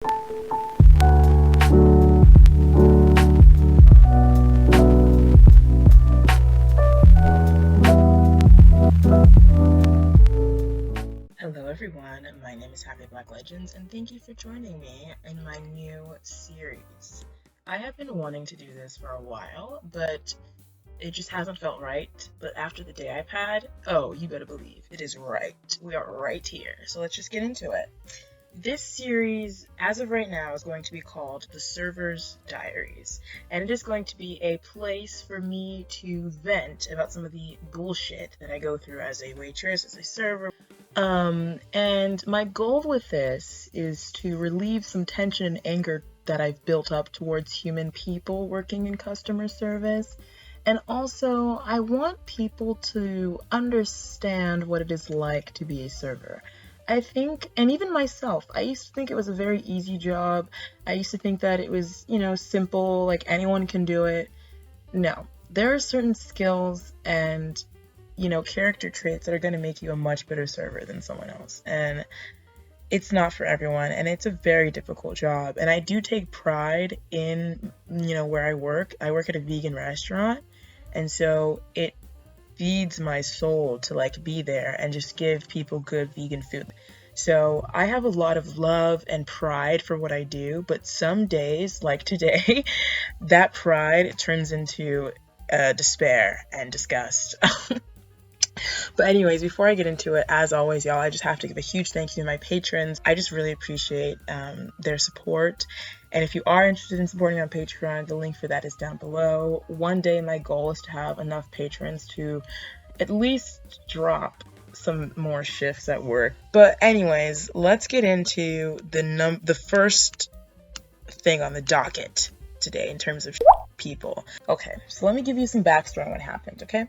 Hello everyone, my name is Happy Black Legends and thank you for joining me in my new series. I have been wanting to do this for a while, but it just hasn't felt right. But after the day I've had, oh, you better believe it is right. We are right here. So let's just get into it. This series, as of right now, is going to be called The Server's Diaries, and it is going to be a place for me to vent about some of the bullshit that I go through as a waitress, as a server. And my goal with this is to relieve some tension and anger that I've built up towards human people working in customer service. And also, I want people to understand what it is like to be a server. I think, and even myself, I used to think it was a very easy job. I used to think that it was, simple, like anyone can do it. No, there are certain skills and character traits that are going to make you a much better server than someone else. And it's not for everyone, and it's a very difficult job. And I do take pride in, where I work. I work at a vegan restaurant, and so it feeds my soul to be there and just give people good vegan food. So I have a lot of love and pride for what I do, but some days, like today, that pride turns into despair and disgust. But anyways, before I get into it, as always, y'all, I just have to give a huge thank you to my patrons. I just really appreciate their support. And if you are interested in supporting on Patreon, the link for that is down below. One day, my goal is to have enough patrons to at least drop some more shifts at work. But anyways, let's get into the first thing on the docket today in terms of people. Okay, so let me give you some backstory on what happened, okay?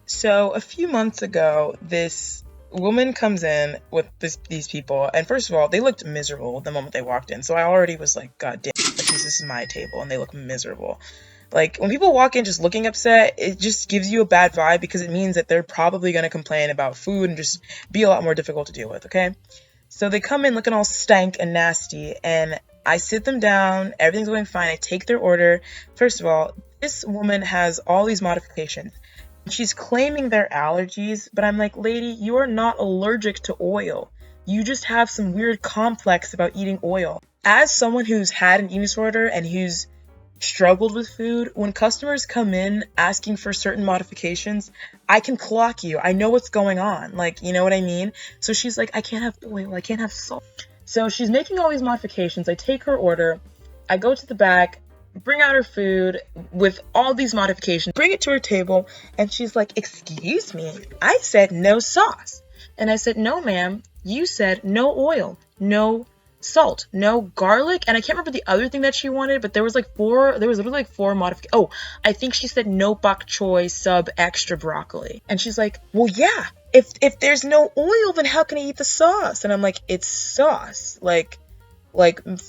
So a few months ago, this woman comes in with these people, and first of all, they looked miserable the moment they walked in. So I already was like, God damn, this is my table, and they look miserable. Like, when people walk in just looking upset, it just gives you a bad vibe because it means that they're probably going to complain about food and just be a lot more difficult to deal with, okay? So they come in looking all stank and nasty, and I sit them down, everything's going fine, I take their order. First of all, this woman has all these modifications. She's claiming they're allergies, but I'm like, lady, you are not allergic to oil. You just have some weird complex about eating oil. As someone who's had an eating disorder and who's struggled with food, when customers come in asking for certain modifications, I can clock you. I know what's going on. You know what I mean? So she's like, I can't have oil. I can't have salt. So she's making all these modifications. I take her order. I go to the back, bring out her food with all these modifications, bring it to her table, and she's like, excuse me, I said no sauce. And I said, no ma'am, you said no oil, no salt, no garlic, and I can't remember the other thing that she wanted, but there was literally four modifications. Oh, I think she said no bok choy sub extra broccoli. And she's like, well yeah, if there's no oil, then how can I eat the sauce? And I'm like, it's sauce, like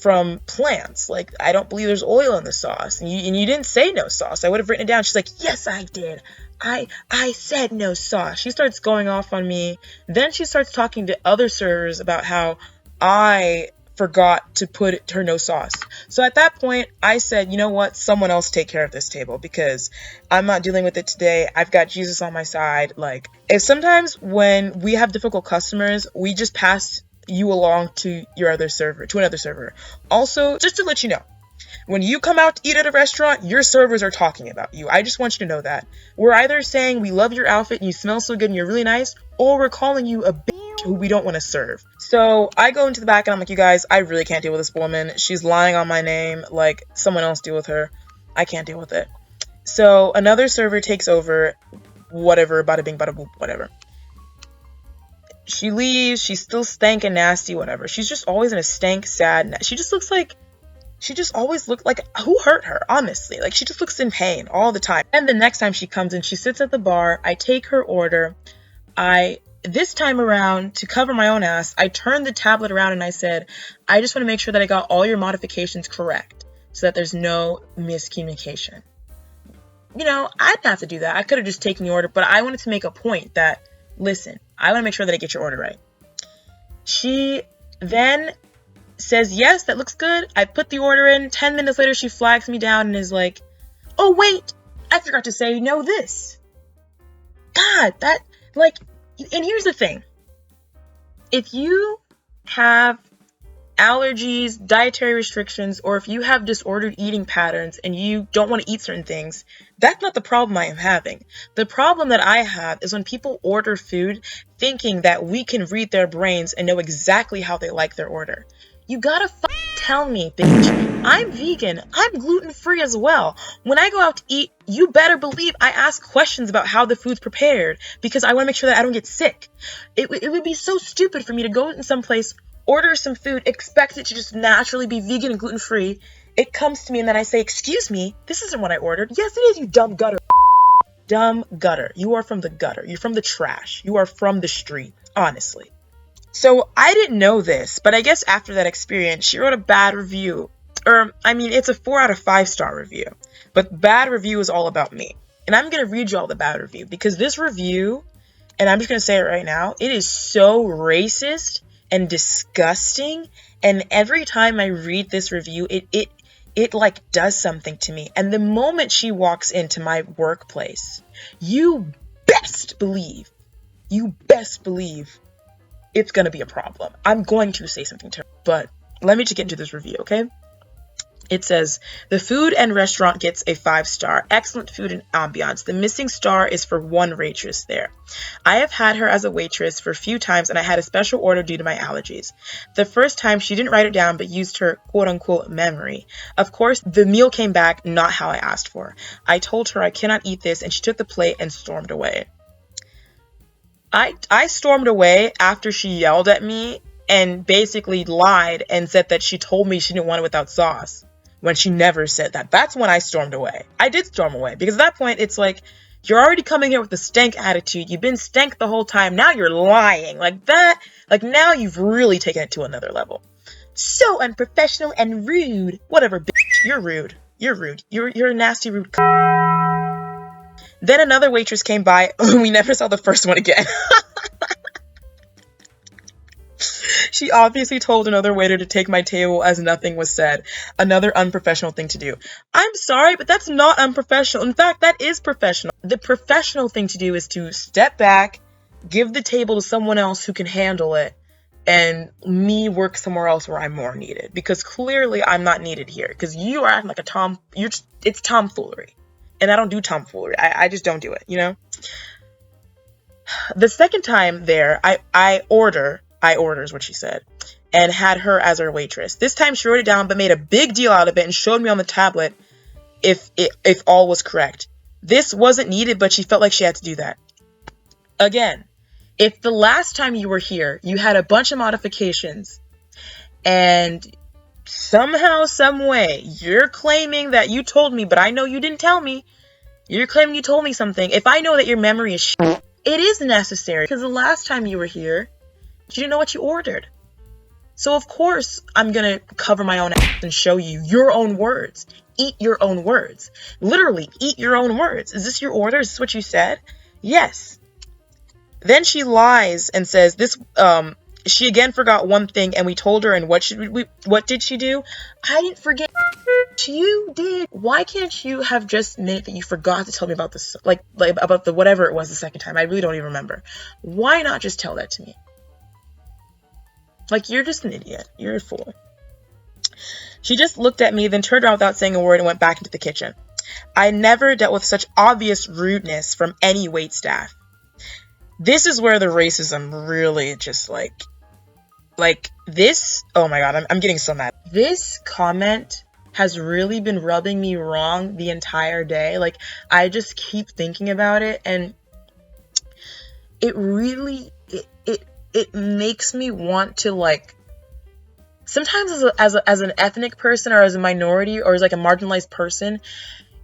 from plants. I don't believe there's oil in the sauce. And you didn't say no sauce. I would have written it down. She's like, yes, I did. I said no sauce. She starts going off on me. Then she starts talking to other servers about how I forgot to put her no sauce. So at that point, I said, you know what? Someone else take care of this table because I'm not dealing with it today. I've got Jesus on my side. If sometimes when we have difficult customers, we just pass you along to another server. Also, just to let you know, when you come out to eat at a restaurant, your servers are talking about you. I just want you to know that. We're either saying we love your outfit and you smell so good and you're really nice, or we're calling you a bitch who we don't want to serve. So I go into the back and I'm like, you guys, I really can't deal with this woman. She's lying on my name. Someone else deal with her. I can't deal with it. So another server takes over, whatever, bada bing, bada boop, whatever. She leaves, she's still stank and nasty, whatever. She's just always in a stank, sad, she just always looked like, who hurt her, honestly? She just looks in pain all the time. And the next time she comes in, she sits at the bar, I take her order, this time around, to cover my own ass, I turned the tablet around and I said, I just want to make sure that I got all your modifications correct, so that there's no miscommunication. I didn't have to do that. I could have just taken the order, but I wanted to make a point that, listen, I want to make sure that I get your order right. She then says, yes, that looks good. I put the order in. 10 minutes later, she flags me down and is like, oh, wait, I forgot to say no this. God, that, like, and here's the thing. If you have allergies, dietary restrictions, or if you have disordered eating patterns and you don't want to eat certain things, that's not the problem I am having. The problem that I have is when people order food thinking that we can read their brains and know exactly how they like their order. You gotta tell me, bitch. I'm vegan. I'm gluten-free as well. When I go out to eat, you better believe I ask questions about how the food's prepared because I want to make sure that I don't get sick. It would be so stupid for me to go in some place, order some food, expect it to just naturally be vegan and gluten-free. It comes to me and then I say, excuse me, this isn't what I ordered. Yes, it is, you dumb gutter. Dumb gutter. You are from the gutter. You're from the trash. You are from the street, honestly. So I didn't know this, but I guess after that experience, she wrote a bad review. It's a 4 out of 5 star review, but bad review is all about me. And I'm going to read you all the bad review because this review, and I'm just going to say it right now, it is so racist and disgusting. And every time I read this review, it like does something to me. And the moment she walks into my workplace, you best believe it's going to be a problem. I'm going to say something to her, but let me just get into this review, okay? It says, the food and restaurant gets a 5 star. Excellent food and ambiance. The missing star is for one waitress there. I have had her as a waitress for a few times and I had a special order due to my allergies. The first time she didn't write it down but used her quote-unquote memory. Of course, the meal came back not how I asked for. I told her I cannot eat this and she took the plate and stormed away. I stormed away after she yelled at me and basically lied and said that she told me she didn't want it without sauce when she never said that. That's when I stormed away. I did storm away because at that point it's like, you're already coming here with a stank attitude. You've been stank the whole time. Now you're lying like that. Like now you've really taken it to another level. So unprofessional and rude. Whatever, bitch. You're rude. You're rude. You're a nasty, rude. Then another waitress came by. We never saw the first one again. She obviously told another waiter to take my table as nothing was said. Another unprofessional thing to do. I'm sorry, but that's not unprofessional. In fact, that is professional. The professional thing to do is to step back, give the table to someone else who can handle it, and me work somewhere else where I'm more needed. Because clearly I'm not needed here. Because you are acting like a it's tomfoolery. And I don't do tomfoolery. I just don't do it, you know? The second time there, I order is what she said, and had her as her waitress. This time she wrote it down but made a big deal out of it and showed me on the tablet if all was correct. This wasn't needed, but she felt like she had to do that. Again, if the last time you were here, you had a bunch of modifications, and somehow, some way, you're claiming that you told me, but I know you didn't tell me. You're claiming you told me something. If I know that your memory is shit, it is necessary. Because the last time you were here, you didn't know what you ordered. So of course, I'm going to cover my own ass and show you your own words. Eat your own words. Literally, eat your own words. Is this your order? Is this what you said? Yes. Then she lies and says this, she again forgot one thing and we told her, and what did she do? I didn't forget. You did. Why can't you have just admitted that you forgot to tell me about this, like about the whatever it was the second time? I really don't even remember. Why not just tell that to me? Like, you're just an idiot. You're a fool. She just looked at me, then turned around without saying a word and went back into the kitchen. I never dealt with such obvious rudeness from any wait staff. This is where the racism really just like this. Oh my God, I'm getting so mad. This comment has really been rubbing me wrong the entire day. Like, I just keep thinking about it, and it really, it makes me want to, like, sometimes as an ethnic person or as a minority or as like a marginalized person,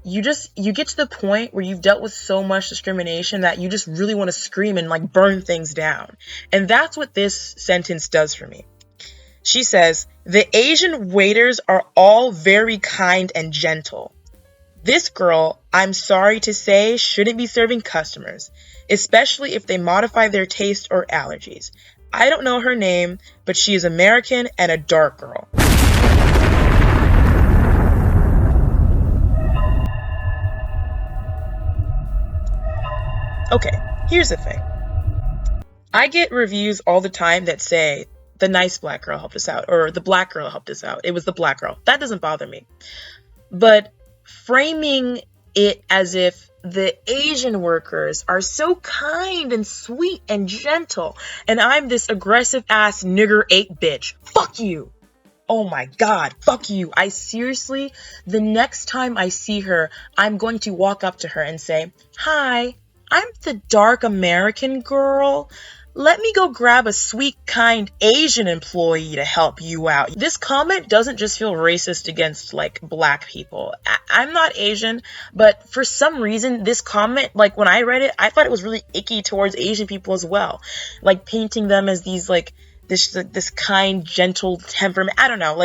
you get to the point where you've dealt with so much discrimination that you just really want to scream and like burn things down. And that's what this sentence does for me. She says, the Asian waiters are all very kind and gentle. This girl, I'm sorry to say, shouldn't be serving customers, especially if they modify their taste or allergies. I don't know her name, but she is American and a dark girl. Okay, here's the thing. I get reviews all the time that say the nice black girl helped us out, or the black girl helped us out. It was the black girl. That doesn't bother me. But framing it as if the Asian workers are so kind and sweet and gentle, and I'm this aggressive ass nigger 8 bitch. Fuck you. Oh my God, fuck you. I seriously, the next time I see her, I'm going to walk up to her and say, "Hi, I'm the dark American girl. Let me go grab a sweet, kind Asian employee to help you out." This comment doesn't just feel racist against, like, black people. I'm not Asian, but for some reason, this comment, like, when I read it, I thought it was really icky towards Asian people as well. Like, painting them as these, like, this kind, gentle temperament. I don't know.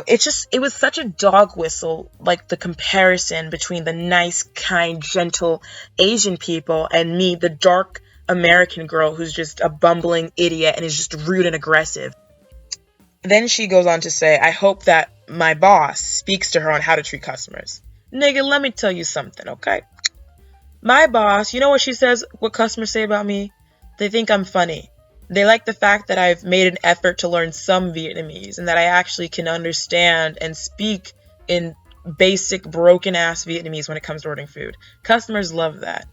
It was such a dog whistle, like, the comparison between the nice, kind, gentle Asian people and me, the dark American girl who's just a bumbling idiot and is just rude and aggressive. Then she goes on to say, "I hope that my boss speaks to her on how to treat customers." Nigga, let me tell you something, okay? My boss, you know what she says, what customers say about me? They think I'm funny. They like the fact that I've made an effort to learn some Vietnamese and that I actually can understand and speak in basic broken-ass Vietnamese when it comes to ordering food. Customers love that.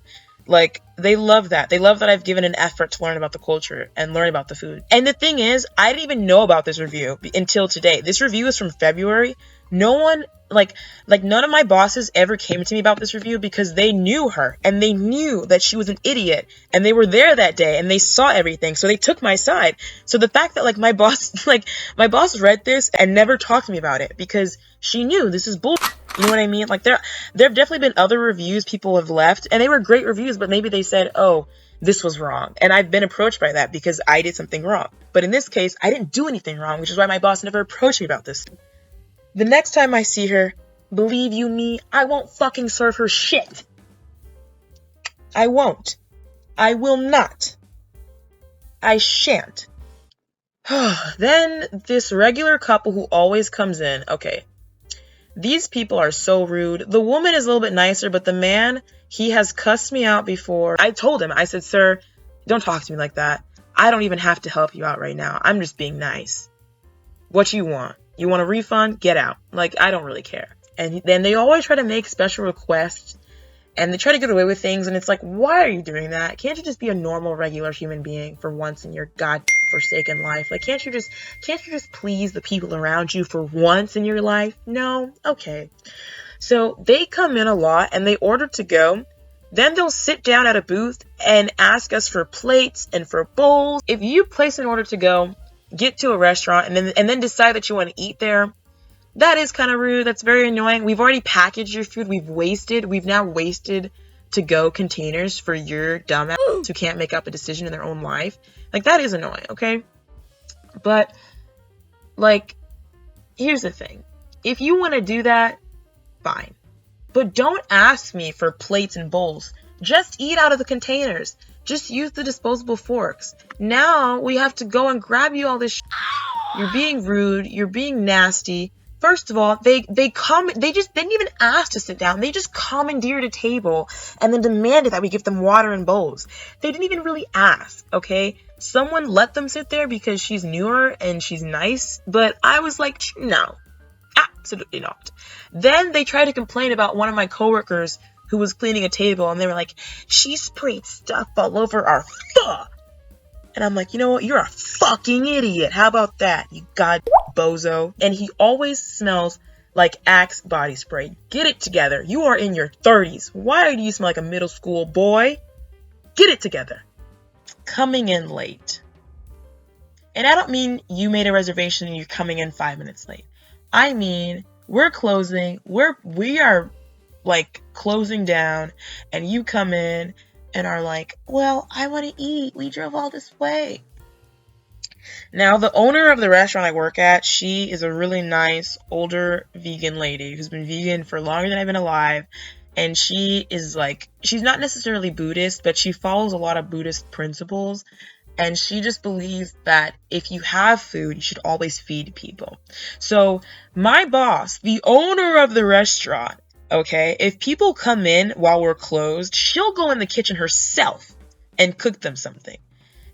Like, they love that. They love that I've given an effort to learn about the culture and learn about the food. And the thing is, I didn't even know about this review until today. This review is from February. No one, like none of my bosses ever came to me about this review because they knew her and they knew that she was an idiot and they were there that day and they saw everything. So they took my side. So the fact that, like, my boss read this and never talked to me about it because she knew this is bull. You know what I mean? Like, there have definitely been other reviews people have left, and they were great reviews, but maybe they said, "Oh, this was wrong." And I've been approached by that because I did something wrong. But in this case, I didn't do anything wrong, which is why my boss never approached me about this. The next time I see her, believe you me, I won't fucking serve her shit. I won't. I will not. I shan't. Then this regular couple who always comes in, okay. These people are so rude. The woman is a little bit nicer, but the man, he has cussed me out before. I told him, I said, "Sir, don't talk to me like that. I don't even have to help you out right now. I'm just being nice. What you want? You want a refund? Get out. Like, I don't really care." And then they always try to make special requests and they try to get away with things. And it's like, why are you doing that? Can't you just be a normal, regular human being for once in your forsaken life? Like, can't you just please the people around you for once in your life? No? Okay. So they come in a lot and they order to go. Then they'll sit down at a booth and ask us for plates and for bowls. If you place an order to go, get to a restaurant and then decide that you want to eat there, that is kind of rude. That's very annoying. We've already packaged your food. We've now wasted to-go containers for your dumbass who can't make up a decision in their own life. Like, that is annoying, okay? But, like, here's the thing. If you want to do that, fine. But don't ask me for plates and bowls. Just eat out of the containers. Just use the disposable forks. Now we have to go and grab you all this shit. You're being rude. You're being nasty. First of all, they just didn't even ask to sit down. They just commandeered a table and then demanded that we give them water and bowls. They didn't even really ask, okay? Someone let them sit there because she's newer and she's nice, but I was like, no, absolutely not. Then they tried to complain about one of my coworkers who was cleaning a table, and they were like, "She sprayed stuff all over our fuck." And I'm like, you know what? You're a fucking idiot. How about that, you god bozo? And he always smells like Axe body spray. Get it together. You are in your 30s. Why do you smell like a middle school boy? Get it together. Coming in late. And I don't mean you made a reservation and you're coming in 5 minutes late. I mean, we're closing. We are like closing down, and you come in and are like, "Well, I want to eat. We drove all this way." Now, the owner of the restaurant I work at, she is a really nice, older vegan lady who's been vegan for longer than I've been alive. And she is like, she's not necessarily Buddhist, but she follows a lot of Buddhist principles. And she just believes that if you have food, you should always feed people. So my boss, the owner of the restaurant, okay, if people come in while we're closed, she'll go in the kitchen herself and cook them something.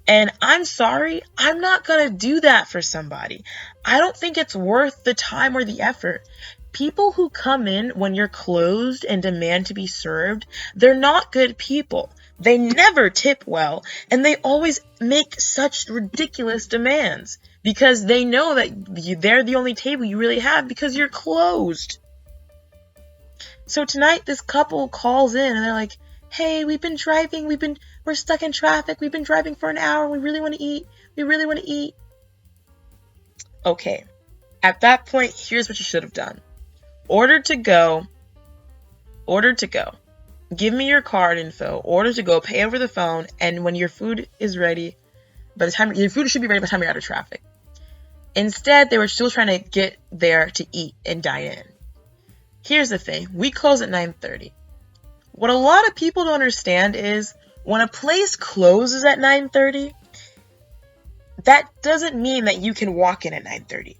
And I'm sorry, I'm not gonna do that for somebody. I don't think it's worth the time or the effort. People who come in when you're closed and demand to be served, they're not good people. They never tip well, and they always make such ridiculous demands because they know that they're the only table you really have because you're closed. So tonight, this couple calls in and they're like, hey, we've been driving, we're stuck in traffic, we've been driving for an hour, we really want to eat. Okay, at that point, here's what you should have done. Order to go. Give me your card info, order to go, pay over the phone, and when your food is ready, your food should be ready by the time you're out of traffic. Instead, they were still trying to get there to eat and dine in. Here's the thing, we close at 9:30. What a lot of people don't understand is when a place closes at 9:30, that doesn't mean that you can walk in at 9:30.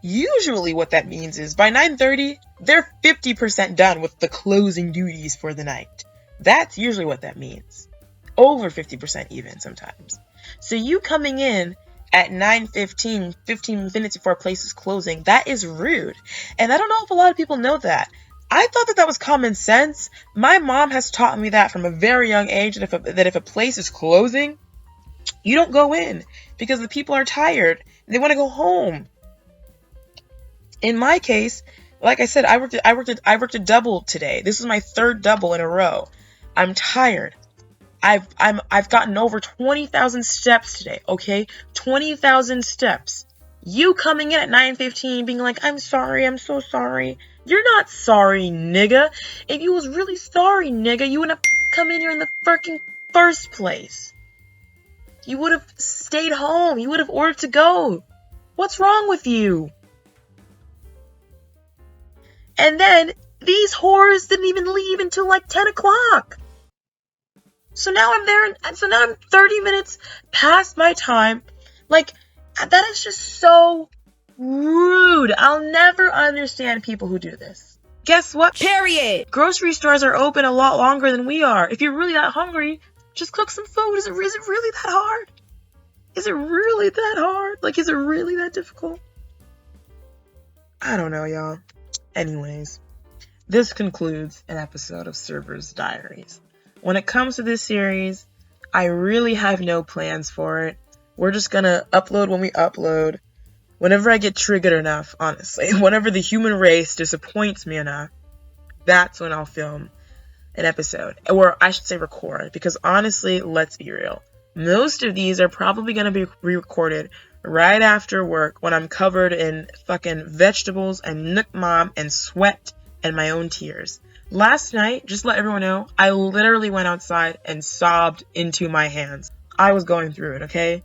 Usually what that means is by 9:30, they're 50% done with the closing duties for the night. That's usually what that means. Over 50% even sometimes. So you coming in at 9:15, 15 minutes before a place is closing, that is rude. And I don't know if a lot of people know that. I thought that was common sense. My mom has taught me that from a very young age, that if a place is closing, you don't go in because the people are tired and they want to go home. In my case, like I said, I worked a double today. This is my third double in a row. I'm tired. I've gotten over 20,000 steps today, okay? 20,000 steps. You coming in at 9:15 being like, I'm sorry, I'm so sorry. You're not sorry, nigga. If you was really sorry, nigga, you wouldn't have come in here in the freaking first place. You would have stayed home. You would have ordered to go. What's wrong with you? And then these whores didn't even leave until like 10 o'clock. So now I'm 30 minutes past my time. Like, that is just so rude. I'll never understand people who do this. Guess what? Period. Grocery stores are open a lot longer than we are. If you're really that hungry, just cook some food. Is it really that hard? Is it really that hard? Like, is it really that difficult? I don't know, y'all. Anyways, this concludes an episode of Server's Diaries. When it comes to this series, I really have no plans for it. We're just gonna upload when we upload. Whenever I get triggered enough, honestly, whenever the human race disappoints me enough, that's when I'll film an episode. Or I should say record, because honestly, let's be real. Most of these are probably gonna be re-recorded right after work when I'm covered in fucking vegetables and nook mom and sweat and my own tears. Last night, just to let everyone know, I literally went outside and sobbed into my hands. I was going through it, okay?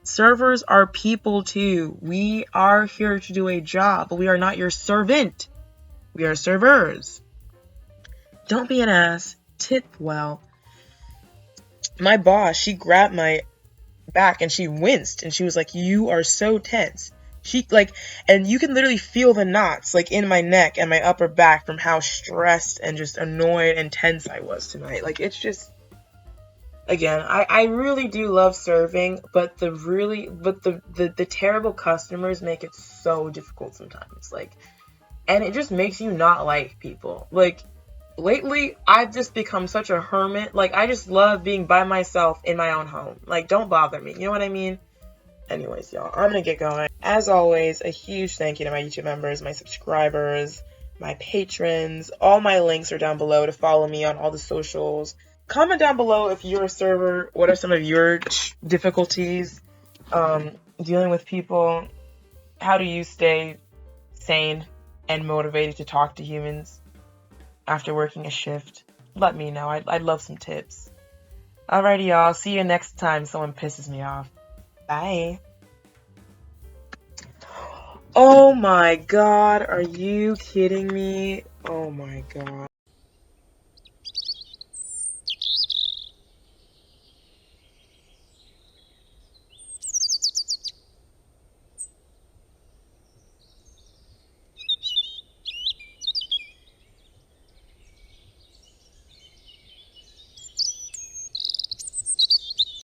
Servers are people too. We are here to do a job, but we are not your servant. We are servers. Don't be an ass. Tip well. My boss, she grabbed my back and she winced and she was like, you are so tense. And you can literally feel the knots like in my neck and my upper back from how stressed and just annoyed and tense I was tonight. Like, it's just, again, I really do love serving, but the terrible customers make it so difficult sometimes. Like, and it just makes you not like people. Like, lately, I've just become such a hermit. Like, I just love being by myself in my own home. Like, don't bother me. You know what I mean? Anyways, y'all, I'm gonna get going. As always, a huge thank you to my YouTube members, my subscribers, my patrons. All my links are down below to follow me on all the socials. Comment down below if you're a server. What are some of your difficulties dealing with people? How do you stay sane and motivated to talk to humans after working a shift? Let me know. I'd love some tips. Alrighty, y'all. See you next time someone pisses me off. Bye. Oh my god, are you kidding me? Oh my god.